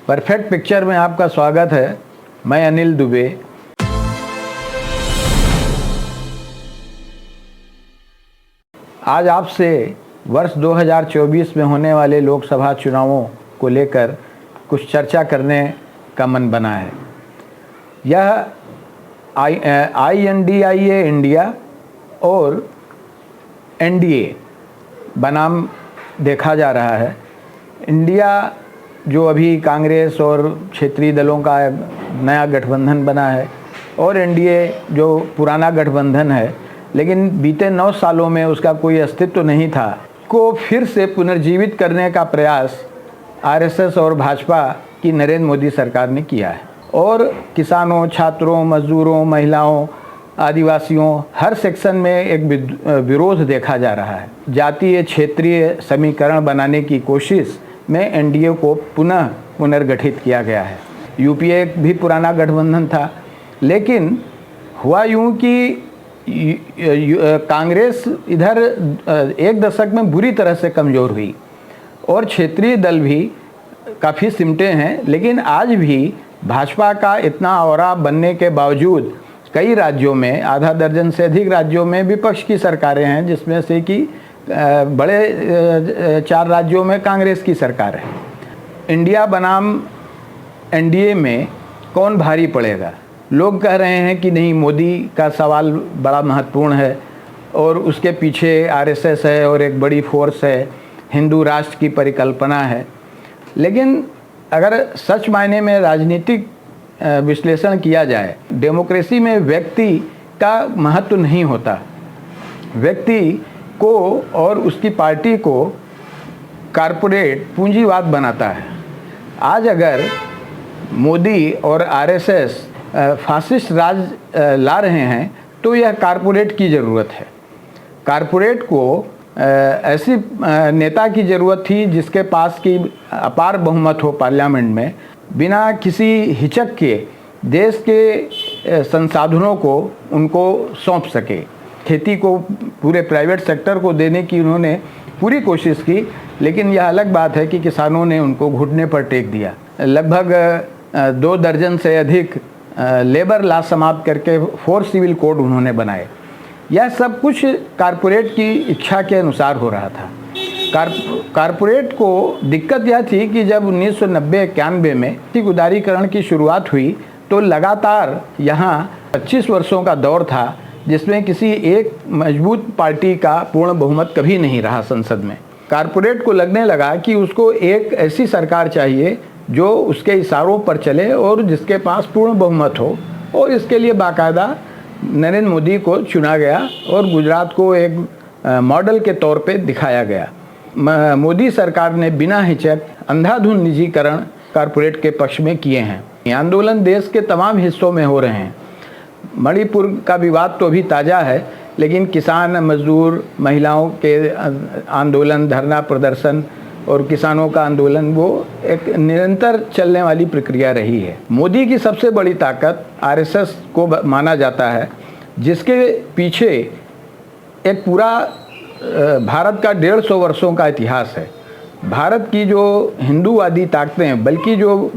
Perfect picture में आपका स्वागत है। मैं अनिल दुबे। आज आपसे वर्ष 2024 में होने वाले लोकसभा चुनावों को लेकर कुछ चर्चा करने का मन बना है। यह INDIA इंडिया और NDA बनाम देखा जा रहा है। इंडिया जो अभी कांग्रेस और क्षेत्रीय दलों का नया गठबंधन बना है और NDA जो पुराना गठबंधन है, लेकिन बीते 9 सालों में उसका कोई अस्तित्व नहीं था, को फिर से पुनर्जीवित करने का प्रयास RSS और भाजपा की नरेंद्र मोदी सरकार ने किया है। और किसानों, छात्रों, मजदूरों, महिलाओं, आदिवासियों हर सेक्शन में एक विरोध देखा जा रहा है। जातीय क्षेत्रीय समीकरण बनाने की कोशिश में NDA को पुनर्गठित किया गया है। UPA भी पुराना गठबंधन था, लेकिन हुआ यूं कि कांग्रेस इधर 1 दशक में बुरी तरह से कमज़ोर हुई और क्षेत्रीय दल भी काफ़ी सिमटे हैं। लेकिन आज भी भाजपा का इतना औरा बनने के बावजूद कई राज्यों में, आधा दर्जन से अधिक राज्यों में विपक्ष की सरकारें हैं, जिसमें से कि बड़े 4 राज्यों में कांग्रेस की सरकार है। इंडिया बनाम NDA में कौन भारी पड़ेगा? लोग कह रहे हैं कि नहीं, मोदी का सवाल बड़ा महत्वपूर्ण है और उसके पीछे RSS है और एक बड़ी फोर्स है, हिंदू राष्ट्र की परिकल्पना है। लेकिन अगर सच मायने में राजनीतिक विश्लेषण किया जाए, डेमोक्रेसी में व्यक्ति का महत्व नहीं होता। व्यक्ति को और उसकी पार्टी को कारपोरेट पूंजीवाद बनाता है। आज अगर मोदी और RSS फासिस्ट राज ला रहे हैं तो यह कारपोरेट की ज़रूरत है। कारपोरेट को ऐसी नेता की ज़रूरत थी जिसके पास की अपार बहुमत हो पार्लियामेंट में, बिना किसी हिचक के देश के संसाधनों को उनको सौंप सके। खेती को पूरे प्राइवेट सेक्टर को देने की उन्होंने पूरी कोशिश की, लेकिन यह अलग बात है कि किसानों ने उनको घुटने पर टेक दिया। लगभग 2 दर्जन से अधिक लेबर लॉ समाप्त करके 4 सिविल कोड उन्होंने बनाए। यह सब कुछ कारपोरेट की इच्छा के अनुसार हो रहा था। कारपोरेट को दिक्कत यह थी कि जब 1990-91 में आर्थिक उदारीकरण की शुरुआत हुई तो लगातार यहाँ 25 वर्षों का दौर था जिसमें किसी एक मजबूत पार्टी का पूर्ण बहुमत कभी नहीं रहा संसद में। कारपोरेट को लगने लगा कि उसको एक ऐसी सरकार चाहिए जो उसके इशारों पर चले और जिसके पास पूर्ण बहुमत हो, और इसके लिए बाकायदा नरेंद्र मोदी को चुना गया और गुजरात को एक मॉडल के तौर पे दिखाया गया। मोदी सरकार ने बिना हिचक अंधाधुंध निजीकरण कारपोरेट के पक्ष में किए हैं। आंदोलन देश के तमाम हिस्सों में हो रहे हैं। मणिपुर का विवाद तो अभी ताज़ा है, लेकिन किसान, मजदूर, महिलाओं के आंदोलन, धरना प्रदर्शन और किसानों का आंदोलन वो एक निरंतर चलने वाली प्रक्रिया रही है। मोदी की सबसे बड़ी ताकत RSS को माना जाता है, जिसके पीछे एक पूरा भारत का 150 वर्षों का इतिहास है। भारत की जो हिंदूवादी ताकतें, बल्कि जो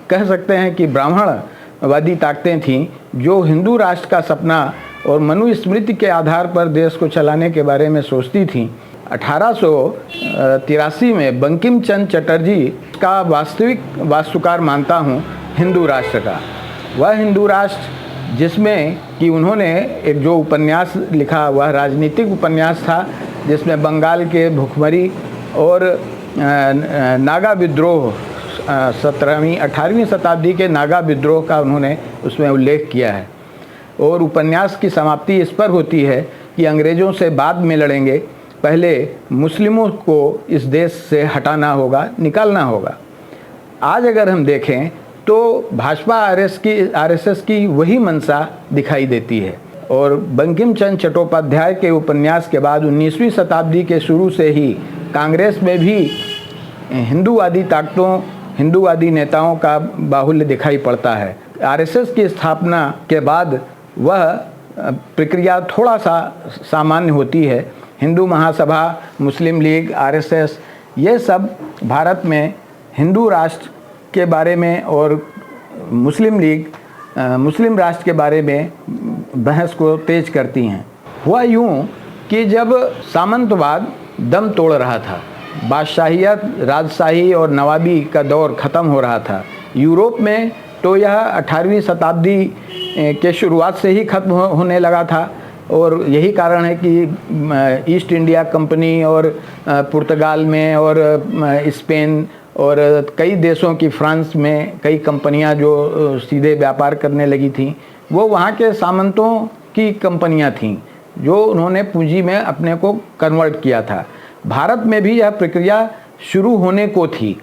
कह सकते हैं कि ब्राह्मणवादी ताकतें थीं, जो हिंदू राष्ट्र का सपना और मनुस्मृति के आधार पर देश को चलाने के बारे में सोचती थीं, 1883 में बंकिम चंद्र चटर्जी का वास्तविक वास्तुकार मानता हूँ हिंदू राष्ट्र का। वह हिंदू राष्ट्र जिसमें कि उन्होंने एक जो उपन्यास लिखा, वह राजनीतिक उपन्यास था जिसमें बंगाल के भुखमरी और नागा विद्रोह, 18वीं शताब्दी के नागा विद्रोह का उन्होंने उसमें उल्लेख किया है। और उपन्यास की समाप्ति इस पर होती है कि अंग्रेज़ों से बाद में लड़ेंगे, पहले मुस्लिमों को इस देश से हटाना होगा, निकालना होगा। आज अगर हम देखें तो भाजपा RSS की वही मंशा दिखाई देती है। और बंकिम चंद्र चट्टोपाध्याय के उपन्यास के बाद 19वीं शताब्दी के शुरू से ही कांग्रेस में भी हिंदूवादी ताकतों, हिंदूवादी नेताओं का बाहुल्य दिखाई पड़ता है। RSS की स्थापना के बाद वह प्रक्रिया थोड़ा सा सामान्य होती है। हिंदू महासभा, मुस्लिम लीग, RSS, ये सब भारत में हिंदू राष्ट्र के बारे में और मुस्लिम लीग मुस्लिम राष्ट्र के बारे में बहस को तेज करती हैं। हुआ यूँ कि जब सामंतवाद दम तोड़ रहा था, बादशाहियत, राजशाही और नवाबी का दौर ख़त्म हो रहा था, यूरोप में तो यह 18वीं शताब्दी के शुरुआत से ही ख़त्म होने लगा था। और यही कारण है कि ईस्ट इंडिया कंपनी और पुर्तगाल में और स्पेन और कई देशों की, फ्रांस में कई कंपनियां जो सीधे व्यापार करने लगी थीं, वो वहाँ के सामंतों की कंपनियां थीं जो उन्होंने पूंजी में अपने को कन्वर्ट किया था। भारत में भी यह प्रक्रिया शुरू होने को थी,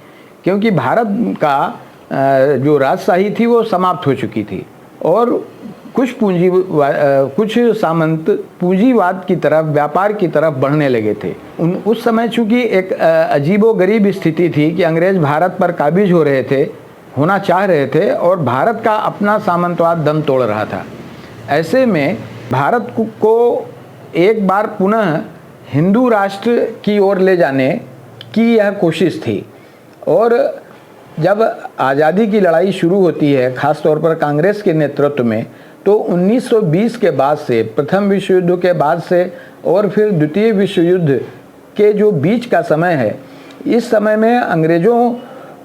क्योंकि भारत का जो राजशाही थी वो समाप्त हो चुकी थी और कुछ सामंत पूंजीवाद की तरफ, व्यापार की तरफ बढ़ने लगे थे। उस समय चूँकि एक अजीबोगरीब स्थिति थी कि अंग्रेज़ भारत पर काबिज होना चाह रहे थे और भारत का अपना सामंतवाद दम तोड़ रहा था। ऐसे में भारत को एक बार पुनः हिंदू राष्ट्र की ओर ले जाने की यह कोशिश थी। और जब आज़ादी की लड़ाई शुरू होती है, ख़ास तौर पर कांग्रेस के नेतृत्व में, तो 1920 के बाद से, प्रथम विश्व युद्ध के बाद से और फिर द्वितीय विश्व युद्ध के जो बीच का समय है, इस समय में अंग्रेज़ों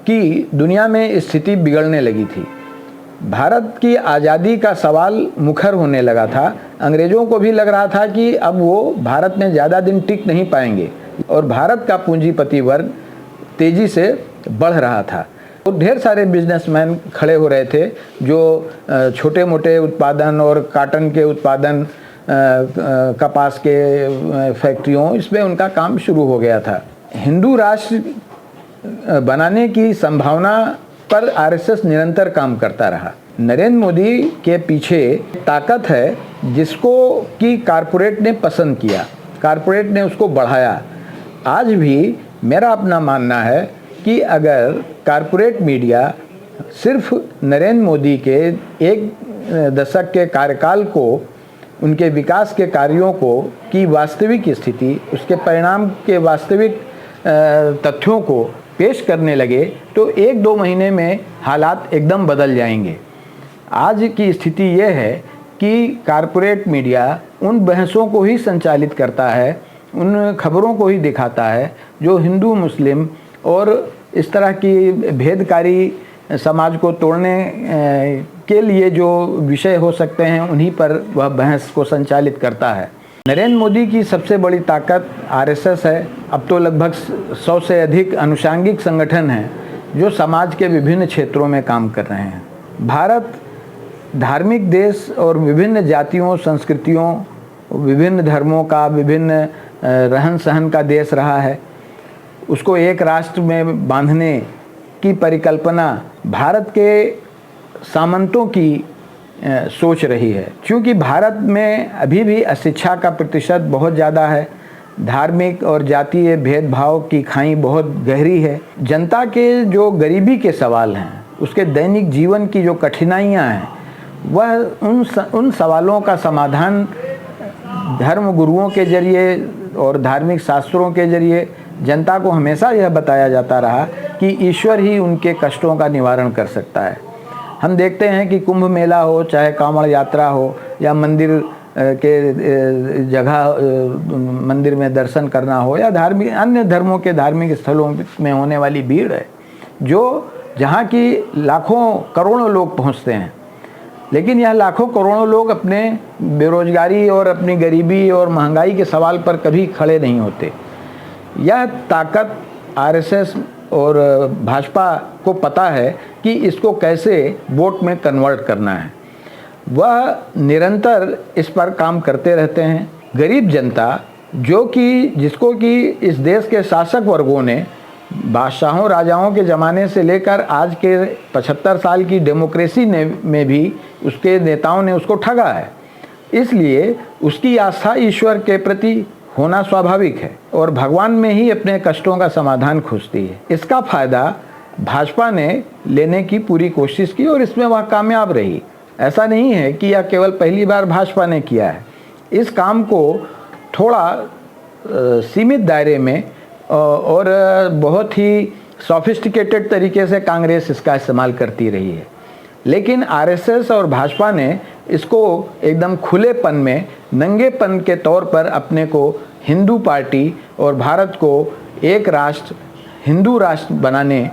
की दुनिया में स्थिति बिगड़ने लगी थी। भारत की आज़ादी का सवाल मुखर होने लगा था। अंग्रेज़ों को भी लग रहा था कि अब वो भारत में ज़्यादा दिन टिक नहीं पाएंगे और भारत का पूंजीपति वर्ग तेज़ी से बढ़ रहा था। तो ढेर सारे बिजनेसमैन खड़े हो रहे थे जो छोटे मोटे उत्पादन और काटन के उत्पादन, कपास के फैक्ट्रियों, इसमें उनका काम शुरू हो गया था। हिंदू राष्ट्र बनाने की संभावना पर आरएसएस निरंतर काम करता रहा। नरेंद्र मोदी के पीछे ताकत है जिसको कि कारपोरेट ने पसंद किया, कारपोरेट ने उसको बढ़ाया। आज भी मेरा अपना मानना है कि अगर कारपोरेट मीडिया सिर्फ नरेंद्र मोदी के एक दशक के कार्यकाल को, उनके विकास के कार्यों को की वास्तविक स्थिति, उसके परिणाम के वास्तविक तथ्यों को पेश करने लगे तो 1-2 महीने में हालात एकदम बदल जाएंगे। आज की स्थिति यह है कि कारपोरेट मीडिया उन बहसों को ही संचालित करता है, उन खबरों को ही दिखाता है जो हिंदू मुस्लिम और इस तरह की भेदकारी समाज को तोड़ने के लिए जो विषय हो सकते हैं, उन्हीं पर वह बहस को संचालित करता है। नरेंद्र मोदी की सबसे बड़ी ताकत आरएसएस है। अब तो लगभग 100 से अधिक अनुषांगिक संगठन हैं जो समाज के विभिन्न क्षेत्रों में काम कर रहे हैं। भारत धार्मिक देश और विभिन्न जातियों, संस्कृतियों, विभिन्न धर्मों का, विभिन्न रहन सहन का देश रहा है। उसको एक राष्ट्र में बांधने की परिकल्पना भारत के सामंतों की सोच रही है। क्योंकि भारत में अभी भी अशिक्षा का प्रतिशत बहुत ज़्यादा है, धार्मिक और जातीय भेदभाव की खाई बहुत गहरी है। जनता के जो गरीबी के सवाल हैं, उसके दैनिक जीवन की जो कठिनाइयाँ हैं, वह उन सवालों का समाधान धर्म गुरुओं के जरिए और धार्मिक शास्त्रों के जरिए जनता को हमेशा यह बताया जाता रहा कि ईश्वर ही उनके कष्टों का निवारण कर सकता है। हम देखते हैं कि कुंभ मेला हो, चाहे कांवड़ यात्रा हो, या मंदिर के जगह मंदिर में दर्शन करना हो, या धार्मिक अन्य धर्मों के धार्मिक स्थलों में होने वाली भीड़ है, जो जहाँ की लाखों करोड़ों लोग पहुँचते हैं। लेकिन यह लाखों करोड़ों लोग अपने बेरोजगारी और अपनी गरीबी और महंगाई के सवाल पर कभी खड़े नहीं होते। यह ताकत आरएसएस और भाजपा को पता है कि इसको कैसे वोट में कन्वर्ट करना है। वह निरंतर इस पर काम करते रहते हैं। गरीब जनता जिसको कि इस देश के शासक वर्गों ने बादशाहों राजाओं के ज़माने से लेकर आज के 75 साल की डेमोक्रेसी में भी उसके नेताओं ने उसको ठगा है। इसलिए उसकी आस्था ईश्वर के प्रति होना स्वाभाविक है और भगवान में ही अपने कष्टों का समाधान खोजती है। इसका फ़ायदा भाजपा ने लेने की पूरी कोशिश की और इसमें वह कामयाब रही। ऐसा नहीं है कि यह केवल पहली बार भाजपा ने किया है। इस काम को थोड़ा सीमित दायरे में और बहुत ही सोफिस्टिकेटेड तरीके से कांग्रेस इसका इस्तेमाल करती रही है, लेकिन आरएसएस और भाजपा ने इसको एकदम खुलेपन में, नंगेपन के तौर पर अपने को हिंदू पार्टी और भारत को एक राष्ट्र, हिंदू राष्ट्र बनाने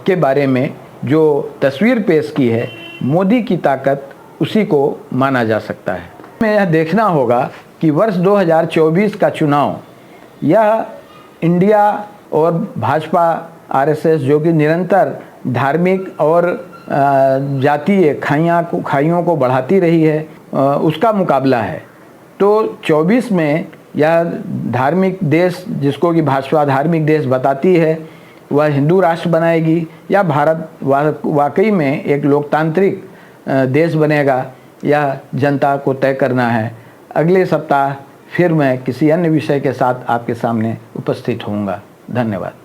के बारे में जो तस्वीर पेश की है, मोदी की ताकत उसी को माना जा सकता है। हमें यह देखना होगा कि वर्ष 2024 का चुनाव, यह इंडिया और भाजपा आरएसएस जो कि निरंतर धार्मिक और जातीय खाइयों को बढ़ाती रही है, उसका मुकाबला है। तो 24 में यह धार्मिक देश, जिसको कि भाजपा धार्मिक देश बताती है, वह हिंदू राष्ट्र बनाएगी या भारत वाकई में एक लोकतांत्रिक देश बनेगा, यह जनता को तय करना है। अगले सप्ताह फिर मैं किसी अन्य विषय के साथ आपके सामने उपस्थित होऊंगा। धन्यवाद।